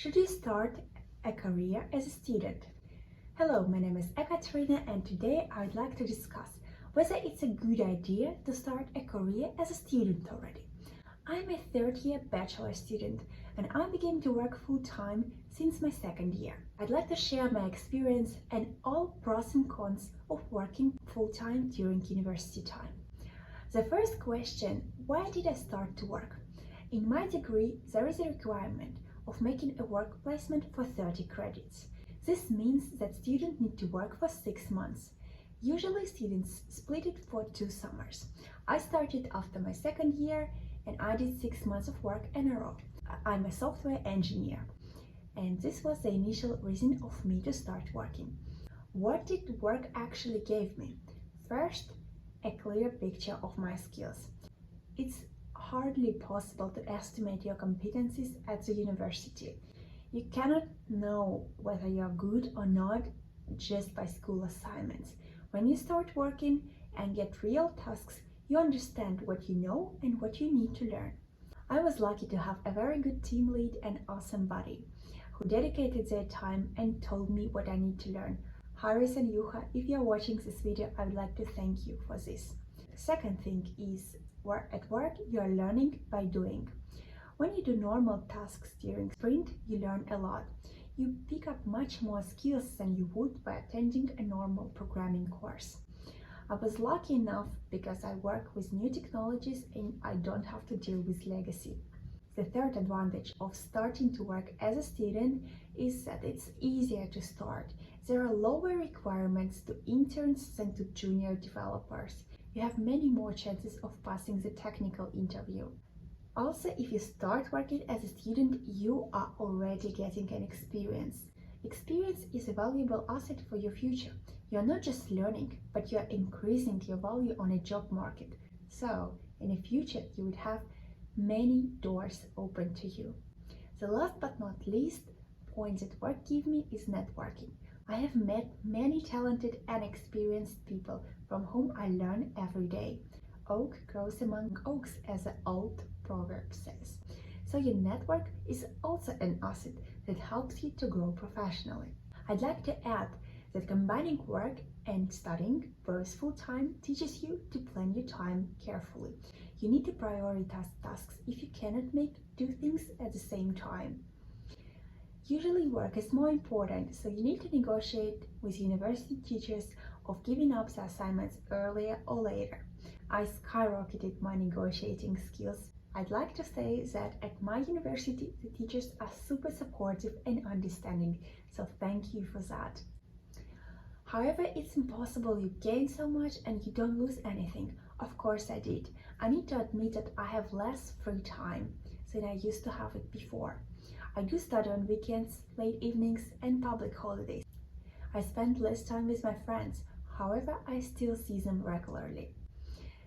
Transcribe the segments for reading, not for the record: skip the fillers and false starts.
Should you start a career as a student? Hello, my name is Ekaterina and today I'd like to discuss whether it's a good idea to start a career as a student already. I'm a third-year bachelor student and I began to work full-time since my second year. I'd like to share my experience and all pros and cons of working full-time during university time. The first question, why did I start to work? In my degree, there is a requirement of making a work placement for 30 credits. This means that students need to work for 6 months. Usually students split it for 2 summers. I started after my second year and I did 6 months of work in a row. I'm a software engineer and this was the initial reason of me to start working. What did work actually give me? First, a clear picture of my skills. It's hardly possible to estimate your competencies at the university. You cannot know whether you're good or not just by school assignments. When you start working and get real tasks, you understand what you know and what you need to learn. I was lucky to have a very good team lead and awesome buddy who dedicated their time and told me what I need to learn. Haris and Yuha, if you're watching this video, I would like to thank you for this. The second thing is, at work you are learning by doing. When you do normal tasks during sprint, you learn a lot. You pick up much more skills than you would by attending a normal programming course. I was lucky enough because I work with new technologies and I don't have to deal with legacy. The third advantage of starting to work as a student is that it's easier to start. There are lower requirements to interns than to junior developers. You have many more chances of passing the technical interview. Also, if you start working as a student, you are already getting an experience. Experience is a valuable asset for your future. You are not just learning, but you are increasing your value on a job market. So, in the future, you would have many doors open to you. The last but not least point that work gives me is networking. I have met many talented and experienced people from whom I learn every day. Oak grows among oaks, as the old proverb says. So your network is also an asset that helps you to grow professionally. I'd like to add that combining work and studying, both full-time, teaches you to plan your time carefully. You need to prioritize tasks if you cannot do things at the same time. Usually work is more important, so you need to negotiate with university teachers of giving up the assignments earlier or later. I skyrocketed my negotiating skills. I'd like to say that at my university, the teachers are super supportive and understanding, so thank you for that. However, it's impossible you gain so much and you don't lose anything. Of course I did. I need to admit that I have less free time than I used to have it before. I do study on weekends, late evenings and public holidays. I spend less time with my friends, however I still see them regularly.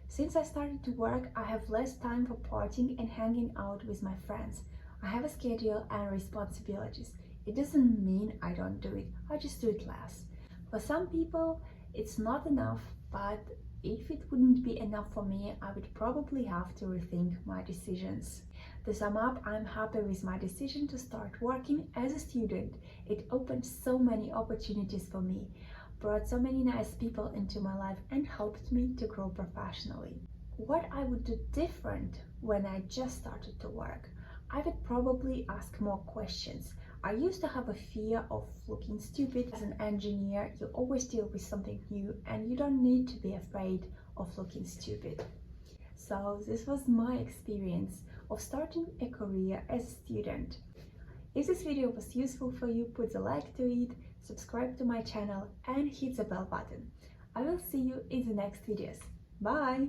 Since I started to work, I have less time for partying and hanging out with my friends. I have a schedule and responsibilities. It doesn't mean I don't do it, I just do it less. For some people, it's not enough, but if it wouldn't be enough for me, I would probably have to rethink my decisions. To sum up, I'm happy with my decision to start working as a student. It opened so many opportunities for me, brought so many nice people into my life and helped me to grow professionally. What I would do different when I just started to work? I would probably ask more questions. I used to have a fear of looking stupid. As an engineer, you always deal with something new and you don't need to be afraid of looking stupid. So this was my experience of starting a career as a student. If this video was useful for you, put a like to it, subscribe to my channel and hit the bell button. I will see you in the next videos. Bye!